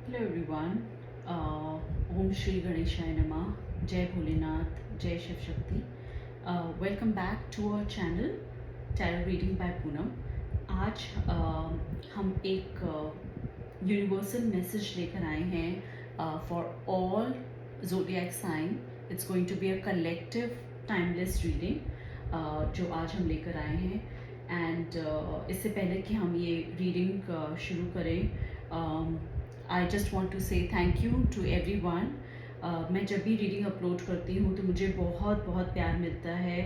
Hello everyone. Om Shri Ganeshaya Namah. Jai Bholenath. Jai Shiv Shakti. Welcome back to our channel Tarot Reading by Poonam. आज हम एक universal message लेकर आए हैं for all zodiac sign. It's going to be a collective timeless reading जो आज हम लेकर आए हैं. एंड इससे पहले कि हम ये रीडिंग शुरू करें, I just want to say thank you to every one. मैं जब भी रीडिंग अपलोड करती हूँ तो मुझे बहुत बहुत प्यार मिलता है.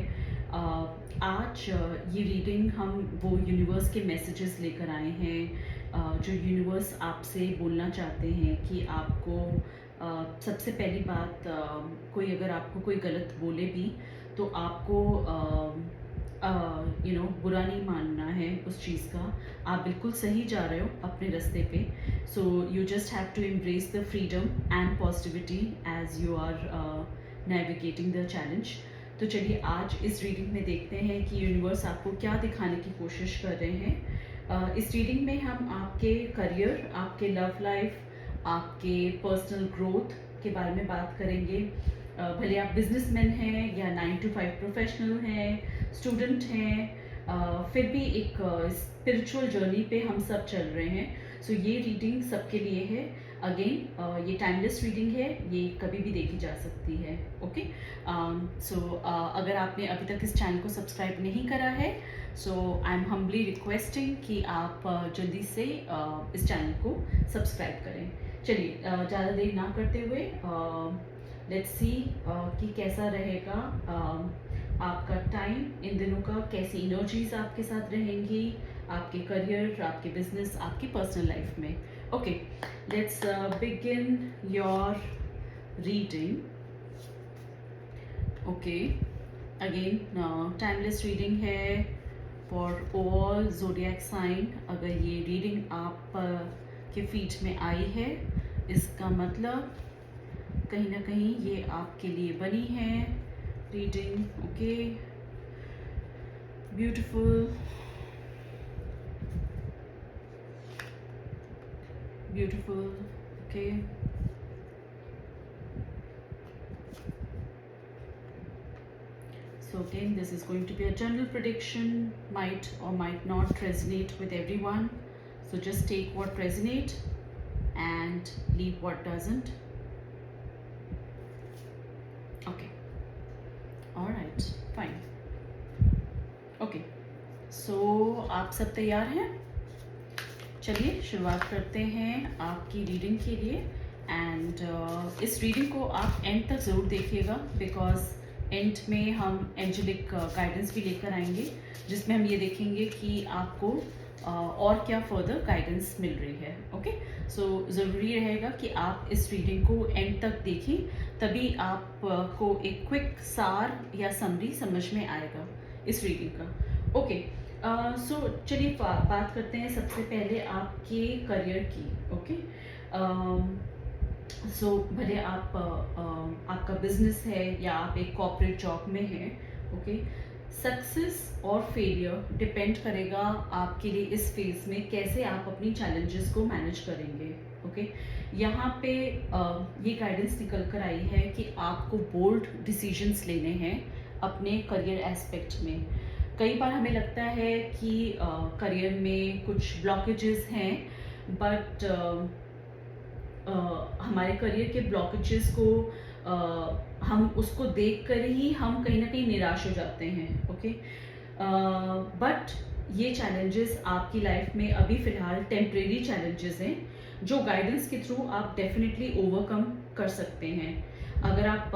आज ये रीडिंग हम वो यूनिवर्स के मैसेजेस लेकर आए हैं जो यूनिवर्स आपसे बोलना चाहते हैं कि आपको सबसे पहली बात, कोई अगर आपको कोई गलत बोले भी तो आपको बुरा नहीं मानना है उस चीज़ का. आप बिल्कुल सही जा रहे हो अपने रास्ते पे. So you just have to embrace the freedom and positivity as you are navigating the challenge. तो चलिए आज इस रीडिंग में देखते हैं कि यूनिवर्स आपको क्या दिखाने की कोशिश कर रहे हैं. इस रीडिंग में हम आपके करियर, आपके लव लाइफ, आपके पर्सनल ग्रोथ के बारे में बात करेंगे. भले आप बिजनेसमैन हैं या 9 to 5 प्रोफेशनल हैं, स्टूडेंट हैं, फिर भी एक स्पिरिचुअल जर्नी पे हम सब चल रहे हैं. सो ये रीडिंग सबके लिए है. अगेन ये टाइमलेस रीडिंग है, ये कभी भी देखी जा सकती है. ओके. सो अगर आपने अभी तक इस चैनल को सब्सक्राइब नहीं करा है, सो आई एम हम्बली रिक्वेस्टिंग कि आप जल्दी से इस चैनल को सब्सक्राइब करें. चलिए ज़्यादा देर ना करते हुए लेट्स सी कि कैसा रहेगा आपका टाइम इन दिनों का, कैसी एनर्जीज आपके साथ रहेंगी आपके करियर, आपके बिजनेस, आपकी पर्सनल लाइफ में. Okay, let's begin your reading. Okay, again timeless reading है फॉर ऑल ज़ोडिएक साइन. अगर ये रीडिंग आप के फीड में आई है, इसका मतलब कहीं ना कहीं ये आपके लिए बनी है reading. Okay, beautiful, beautiful. Okay, so again this is going to be a general prediction, might or might not resonate with everyone, so just take what resonate and leave what doesn't. Okay, all right, fine. Okay, so आप सब तैयार हैं? चलिए शुरुआत करते हैं आपकी reading के लिए. एंड इस रीडिंग को आप एंड तक ज़रूर देखिएगा, बिकॉज एंड में हम एंजेलिक गाइडेंस भी लेकर आएंगे, जिसमें हम ये देखेंगे कि आपको और क्या फर्दर गाइडेंस मिल रही है. ओके, सो ज़रूरी रहेगा कि आप इस रीडिंग को एंड तक देखें, तभी आपको एक क्विक सार या समरी समझ में आएगा इस रीडिंग का. ओके, सो चलिए बात करते हैं सबसे पहले आपके करियर की. ओके, सो भले आप आपका बिजनेस है या आप एक कॉर्पोरेट जॉब में हैं. ओके, सक्सेस और फेलियर डिपेंड करेगा आपके लिए इस फेज में कैसे आप अपनी चैलेंजेस को मैनेज करेंगे. ओके, यहाँ पे ये गाइडेंस निकल कर आई है कि आपको बोल्ड डिसीजंस लेने हैं अपने करियर एस्पेक्ट में. कई बार हमें लगता है कि करियर में कुछ ब्लॉकेजेस हैं, बट हमारे करियर के ब्लॉकेजेस को हम उसको देख कर ही हम कहीं ना कहीं निराश हो जाते हैं. ओके, बट ये चैलेंजेस आपकी लाइफ में अभी फ़िलहाल टेम्परेरी चैलेंजेस हैं, जो गाइडेंस के थ्रू आप डेफिनेटली ओवरकम कर सकते हैं. अगर आप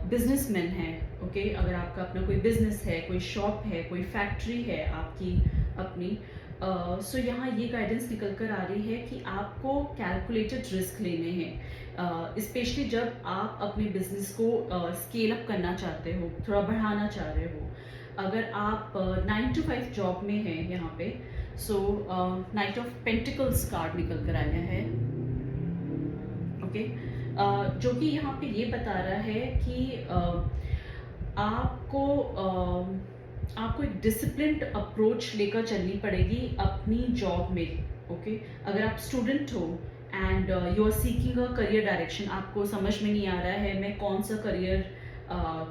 बिजनेसमैन हैं, ओके, अगर आपका अपना कोई बिजनेस है, कोई शॉप है, कोई फैक्ट्री है आपकी अपनी, सो यहाँ ये गाइडेंस निकल कर आ रही है कि आपको कैलकुलेटेड रिस्क लेने हैं, स्पेशली जब आप अपने बिजनेस को स्केल अप करना चाहते हो, थोड़ा बढ़ाना चाह रहे हो. अगर आप 9 to 5 जॉब में हैं यहाँ पे, सो नाइट ऑफ पेंटिकल्स कार्ड निकल कर आया है. ओके, जो कि यहाँ पे ये बता रहा है कि आपको एक डिसिप्लिन्ड अप्रोच लेकर चलनी पड़ेगी अपनी जॉब में. ओके, अगर आप स्टूडेंट हो and you are seeking a career direction, आपको समझ में नहीं आ रहा है मैं कौन सा करियर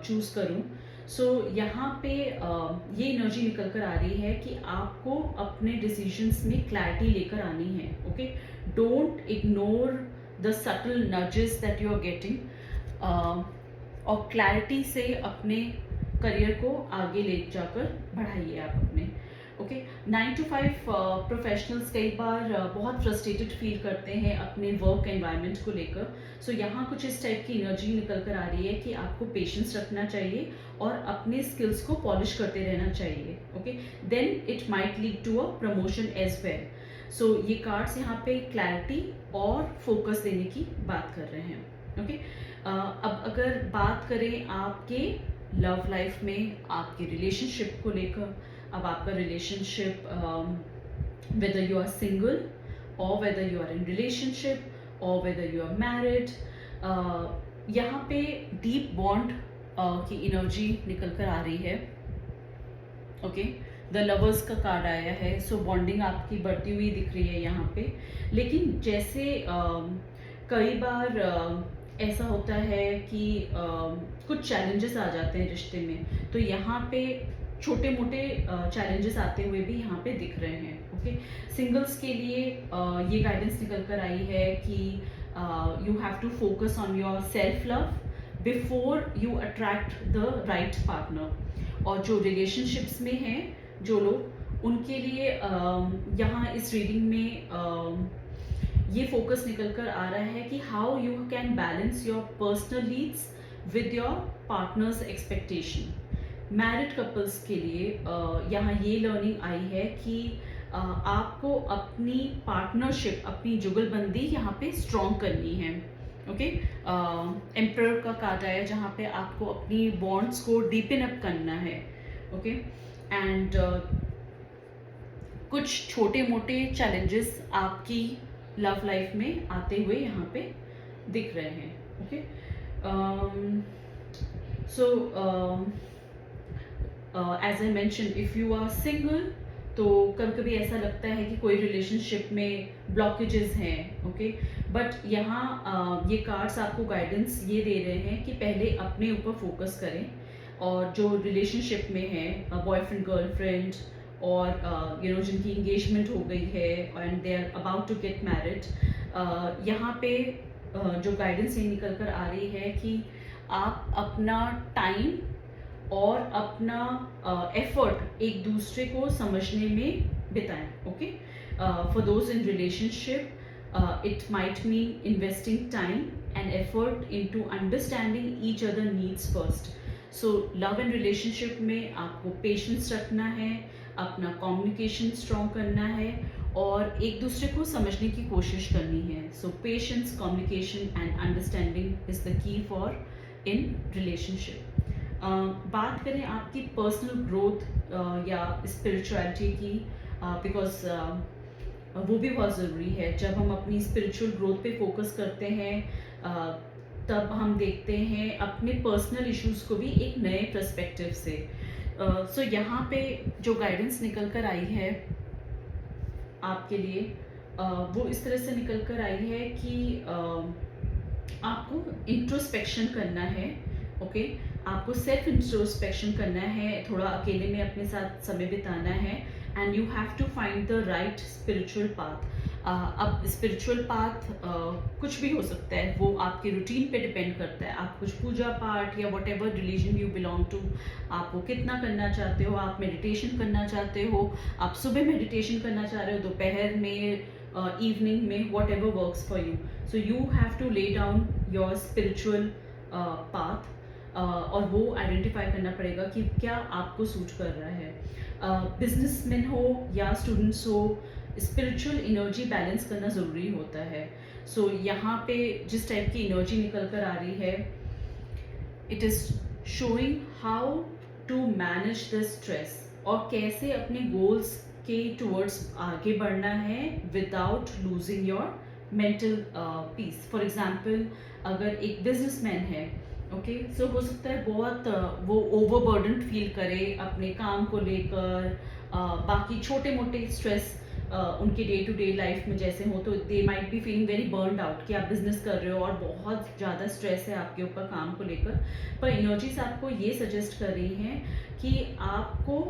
चूज़ करूँ। सो यहाँ पे ये एनर्जी निकल कर आ रही है कि आपको अपने डिसीजंस में क्लैरिटी लेकर आनी है। Okay, don't ignore the subtle nudges that you are getting, और क्लैरिटी से अपने करियर को आगे ले जाकर बढ़ाइए आप अपने। ओके, 9 to 5 प्रोफेशनल्स कई बार बहुत फ्रस्ट्रेटेड फील करते हैं अपने वर्क एनवायरनमेंट को लेकर। सो यहाँ कुछ इस टाइप की एनर्जी निकल कर आ रही है कि आपको पेशेंस रखना चाहिए और अपने स्किल्स को पॉलिश करते रहना चाहिए। Okay, then it might lead to a promotion as well. So ये कार्ड्स यहाँ पे क्लैरिटी और फोकस देने की बात कर रहे हैं। ओके, अब अगर बात करें आपके लव लाइफ में, आपके रिलेशनशिप को लेकर, अब आपका relationship whether you are single और whether you are in relationship और वेदर यू आर मैरिड, यहाँ पे डीप बॉन्ड की एनर्जी निकल कर आ रही है। ओके, द लवर्स का कार्ड आया है। सो बॉन्डिंग आपकी बढ़ती हुई दिख रही है यहाँ पे। लेकिन जैसे कई बार ऐसा होता है कि कुछ चैलेंजेस आ जाते हैं रिश्ते में, तो यहाँ पे छोटे मोटे चैलेंजेस आते हुए भी यहाँ पे दिख रहे हैं। ओके, सिंगल्स के लिए ये गाइडेंस निकल कर आई है कि you have to focus on your self love before you attract the right partner. और जो रिलेशनशिप्स में हैं जो लोग, उनके लिए यहाँ इस रीडिंग में ये फोकस निकल कर आ रहा है कि how you can balance your personal needs with your partners expectation. Married couples के लिए यहाँ ये लर्निंग आई है कि आपको अपनी पार्टनरशिप, अपनी जुगलबंदी यहाँ पे स्ट्रॉन्ग करनी है। ओके, एम्परर का कार्ड आया जहाँ पे आपको अपनी बॉन्ड्स को डीपन अप करना है। ओके, एंड कुछ छोटे मोटे चैलेंजेस आपकी लव लाइफ में आते हुए यहाँ पे दिख रहे हैं। Okay, so as I mention, if you are single, तो कभी कभी ऐसा लगता है कि कोई रिलेशनशिप में ब्लॉकेजेस हैं। ओके, बट यहाँ ये कार्ड्स आपको गाइडेंस ये दे रहे हैं कि पहले अपने ऊपर फोकस करें, और जो रिलेशनशिप में है, बॉयफ्रेंड गर्लफ्रेंड, और यू नो जिनकी इंगेजमेंट हो गई है and they are about to get married, यहाँ पे जो गाइडेंस ये निकल कर आ रही है कि आप अपना टाइम और अपना एफर्ट एक दूसरे को समझने में बिताएं। Okay, for those in relationship it might mean investing time and effort into understanding each other needs first. So love and relationship में आपको पेशेंस रखना है, अपना कम्युनिकेशन स्ट्रॉन्ग करना है और एक दूसरे को समझने की कोशिश करनी है। So patience, communication and understanding is the key for in relationship. बात करें आपकी पर्सनल ग्रोथ या स्पिरिचुअलिटी की, बिकॉज वो भी बहुत ज़रूरी है। जब हम अपनी स्पिरिचुअल ग्रोथ पे फोकस करते हैं, तब हम देखते हैं अपने पर्सनल इश्यूज़ को भी एक नए पर्सपेक्टिव से। सो यहाँ पे जो गाइडेंस निकल कर आई है आपके लिए, वो इस तरह से निकल कर आई है कि आपको इंट्रोस्पेक्शन करना है। ओके, आपको सेल्फ इंट्रोस्पेक्शन करना है, थोड़ा अकेले में अपने साथ समय बिताना है, and you have to find the right spiritual path. अब स्पिरिचुअल पाथ कुछ भी हो सकता है, वो आपके रूटीन पे डिपेंड करता है। आप कुछ पूजा पाठ या whatever religion you belong to, आप वो कितना करना चाहते हो। आप मेडिटेशन करना चाहते हो, आप सुबह मेडिटेशन करना चाह रहे हो, दोपहर में, इवनिंग में, whatever works for you. So you have to lay down your spiritual path, और वो आइडेंटिफाई करना पड़ेगा कि क्या आपको सूट कर रहा है। बिजनेसमैन हो या स्टूडेंट्स हो, स्पिरिचुअल एनर्जी बैलेंस करना ज़रूरी होता है। सो यहाँ पे जिस टाइप की एनर्जी निकल कर आ रही है, it is showing how to manage the stress, और कैसे अपने गोल्स के टूवर्ड्स आगे बढ़ना है without losing your mental peace. For example, अगर एक बिजनेसमैन है, ओके, सो हो सकता है बहुत वो ओवरबर्डन फील करे अपने काम को लेकर, बाकी छोटे मोटे स्ट्रेस उनके डे टू डे लाइफ में जैसे हो, तो they might be feeling very burned out कि आप बिजनेस कर रहे हो और बहुत ज़्यादा स्ट्रेस है आपके ऊपर काम को लेकर, पर एनर्जीज आपको ये सजेस्ट कर रही हैं कि आपको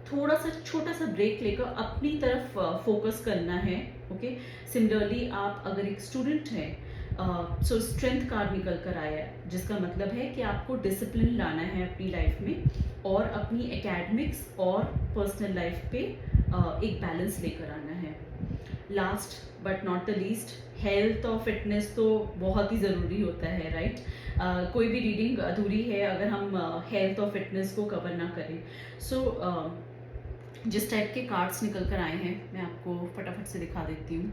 थोड़ा सा छोटा सा ब्रेक लेकर अपनी तरफ फोकस करना है। ओके, सिमिलरली आप अगर एक स्टूडेंट हैं, सो स्ट्रेंथ कार्ड निकल कर आया है, जिसका मतलब है कि आपको डिसिप्लिन लाना है अपनी लाइफ में और अपनी एकेडमिक्स और पर्सनल लाइफ पे एक बैलेंस लेकर आना है। Last but not the least, health और फिटनेस तो बहुत ही ज़रूरी होता है, राइट? कोई भी रीडिंग अधूरी है अगर हम हेल्थ और फिटनेस को कवर ना करें। सो जिस टाइप के कार्ड्स निकल कर आए हैं मैं आपको फटाफट से दिखा देती हूँ।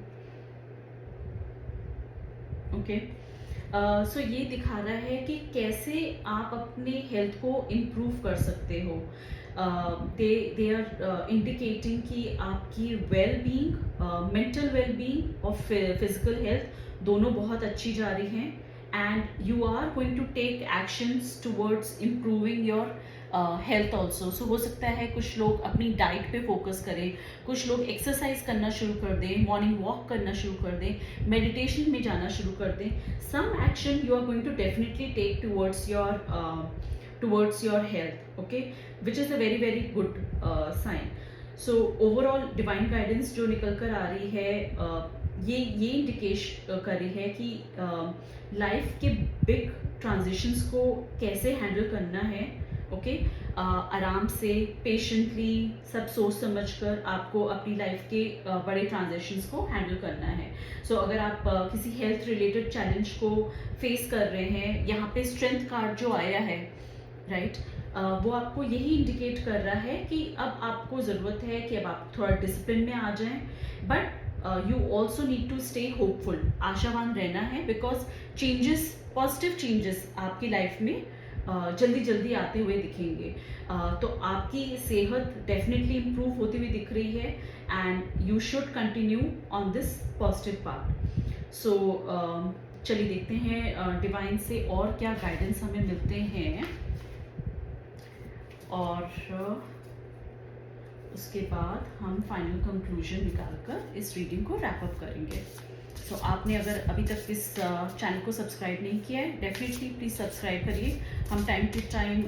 ओके, सो ये दिखा रहा है कि कैसे आप अपने हेल्थ को इम्प्रूव कर सकते हो। दे आर इंडिकेटिंग कि आपकी well being, mental well being और फिजिकल हेल्थ दोनों बहुत अच्छी जा रही हैं, and you are going to take actions towards improving your health also. So हो सकता है कुछ लोग अपनी डाइट पे फोकस करें, कुछ लोग एक्सरसाइज करना शुरू कर दें, मॉर्निंग वॉक करना शुरू कर दें, मेडिटेशन में जाना शुरू कर दें। Some action you are going to definitely take towards your health, okay, which is a very very good sign. So overall divine guidance जो निकल कर आ रही है, ये इंडिकेट कर रही है कि लाइफ के बिग ट्रांजिशंस को कैसे हैंडल करना है। ओके, आराम से, पेशेंटली, सब सोच समझ कर आपको अपनी लाइफ के बड़े ट्रांजेक्शन्स को हैंडल करना है। सो अगर आप किसी हेल्थ रिलेटेड चैलेंज को फेस कर रहे हैं, यहाँ पे स्ट्रेंथ कार्ड जो आया है, राइट, वो आपको यही इंडिकेट कर रहा है कि अब आपको ज़रूरत है कि अब आप थोड़ा डिसिप्लिन में आ जाएं, but you also need to stay hopeful, आशावान रहना है, बिकॉज चेंजेस, पॉजिटिव चेंजेस आपकी लाइफ में जल्दी जल्दी आते हुए दिखेंगे। तो आपकी सेहत डेफिनेटली इम्प्रूव होती हुई दिख रही है, and you should continue on this positive part. So चलिए देखते हैं डिवाइन से और क्या गाइडेंस हमें मिलते हैं, और उसके बाद हम फाइनल कंक्लूजन निकालकर इस रीडिंग को रैप अप करेंगे। तो आपने अगर अभी तक इस चैनल को सब्सक्राइब नहीं किया है, डेफिनेटली प्लीज़ सब्सक्राइब करिए। हम टाइम टू टाइम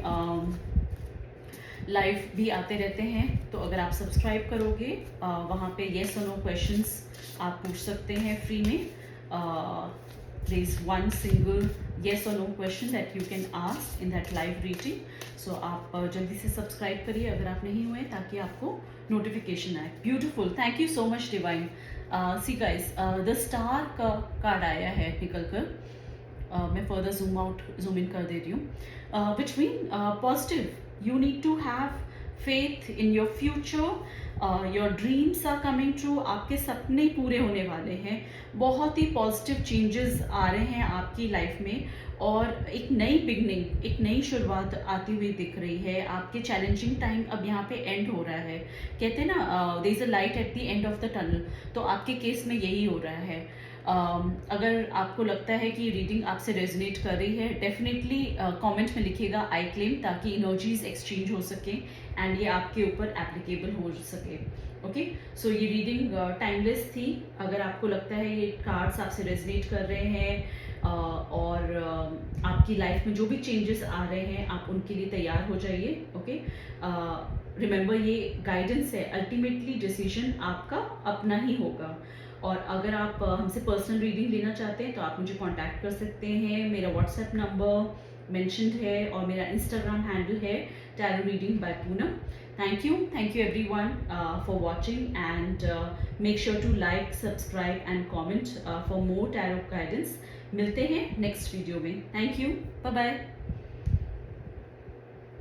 लाइव भी आते रहते हैं, तो अगर आप सब्सक्राइब करोगे, वहाँ पे येस और नो क्वेश्चंस आप पूछ सकते हैं फ्री में। there is one single yes or no question that you can ask in that live reading. So आप जल्दी से सब्सक्राइब करिए अगर आप नहीं हुए, ताकि आपको नोटिफिकेशन आए। Beautiful, thank you so much divine. See guys, the star का कार्ड आया है निकल कर, मैं फर्दर जूम इन कर दे रही हूँ, which mean positive, you need to have faith in your future, your dreams are coming true, आपके सपने पूरे होने वाले हैं, बहुत ही पॉजिटिव चेंजेस आ रहे हैं आपकी लाइफ में, और एक नई बिगनिंग, एक नई शुरुआत आती हुई दिख रही है। आपके चैलेंजिंग टाइम अब यहाँ पे एंड हो रहा है, कहते हैं ना there is a light at the end of the tunnel, तो आपके केस में यही हो रहा है। अगर आपको लगता है कि रीडिंग आपसे रेजोनेट कर रही है, डेफिनेटली कमेंट में लिखिएगा आई क्लेम, ताकि एनर्जीज एक्सचेंज हो सके एंड ये आपके ऊपर एप्लीकेबल हो सके। ओके, सो ये रीडिंग टाइमलेस थी। अगर आपको लगता है ये कार्ड्स आपसे रेजोनेट कर रहे हैं और आपकी लाइफ में जो भी चेंजेस आ रहे हैं, आप उनके लिए तैयार हो जाइए। ओके, रिमेंबर ये गाइडेंस है, अल्टीमेटली डिसीजन आपका अपना ही होगा। और अगर आप हमसे पर्सनल रीडिंग लेना चाहते हैं तो आप मुझे कांटेक्ट कर सकते हैं। मेरा व्हाट्सएप नंबर मेंशन्ड है और मेरा इंस्टाग्राम हैंडल है tarot reading by Poonam. Thank you everyone for watching, and make sure to like, subscribe and comment for more tarot guidance. मिलते हैं नेक्स्ट वीडियो में। Thank you, bye bye.